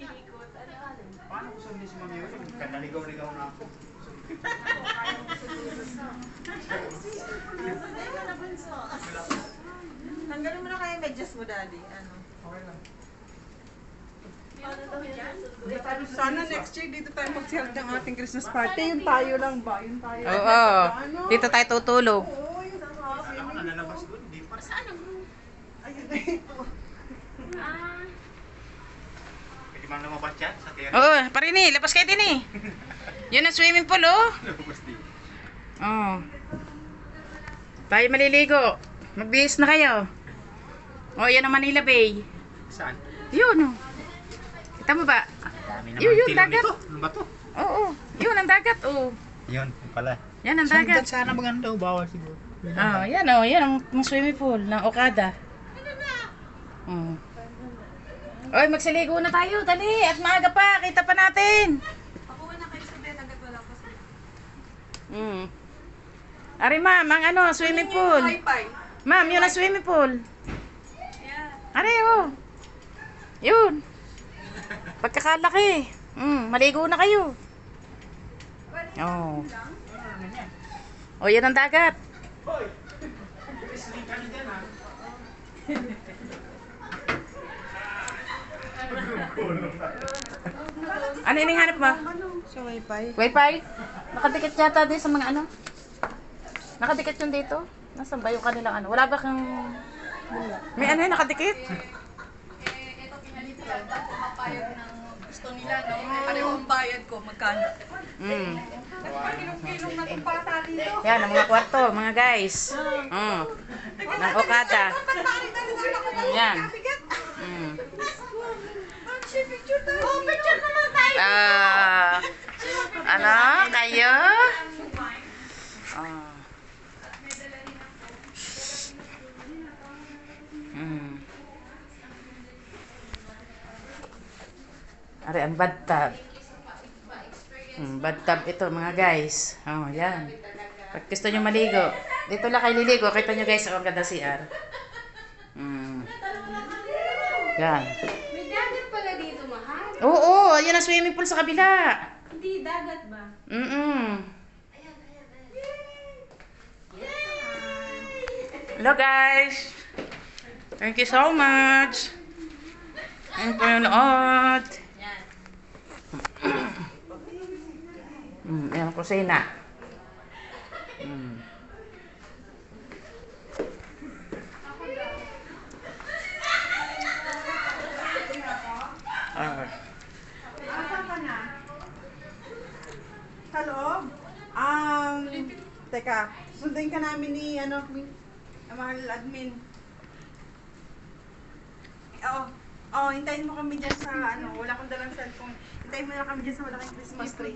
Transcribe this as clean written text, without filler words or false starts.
Paano ko sabihin si Mami yun? Kanaligaw-ligaw na ako. Tanggalin mo na kaya yung medyas mo, Daddy. Ano? Okay lang. Sana next year dito tayo mag-held ng ating Christmas party. Yung tayo lang ba? Yung tayo. Oo. Dito tayo tutulog. Oo, yun ang Alam ko, nalalabas doon. Di pa. Saan ang room? ayun na ito. Ah, Pwede man lumabas yan sa kaya. Oo, parin eh. Labas kayo din eh. Yun ang swimming pool, oh. Lumabas din. Oo. Tayo maliligo. Magbihis na kayo. Oh, yan ang Manila Bay. Saan? Yun, oh. Kita mo ba? Dami Yun, naman yun, tilon dagat. dito. Ano ba to? Oo. Yun ang dagat, oh. Yun, pala. Yan ang dagat. Sana maganda o bawal siguro. Oh, yan oh. Yan ang swimming pool ng Okada. Oh. Oy, magsaligo na tayo. Dali. At maaga pa. Kita pa natin. Ako na kayo sa bed, agad wala pa sila. Ari ma'am, ang ano, swimming pool. Hi-fi. Ma'am, yun ang swimming pool. Yeah. Ari, oh. Yun. Pagkakalaki. Maligo na kayo. Oh. Oh, yan ang dagat. Hoy! Sleep ka na dyan ha. Ano yung hanap mo? Sa Wi-Fi. Wi-Fi? Nakadikit yata din sa mga ano? Nakadikit yun dito? Nasaan ba yung kanilang ano? Wala ba kang... May ano yun, nakadikit? Ito pinalito lang. Bago mapayag ng gusto nila, no? Pareho ang bayad ko. Magkano? Kilong-kilong na itong bata dito. Yan, ang mga kwarto, mga guys. Ng Okada. Yan. Picture tayo. Oh, picture naman tayo. Ano? Kayo? Ah. Ari, ang bathtub. Bathtub ito, mga guys. Oh, yan. Pag gusto nyo maligo, dito lang kayo liligo. Kita nyo guys, ang ganda CR. Yan. may dagat pala dito, mahal. Oo, yan ang swimming pool sa kabila. Hindi, dagat ba? Hello guys. Thank you so much. Thank you for your nood. Yan ang kusina. Asan ka na? Sa loob? Teka, sundin ka namin ni, ang mahal admin. Oo, hintayin mo kami dyan sa, wala kang dalang cellphone. Hintayin mo na kami dyan sa malaking Christmas tree.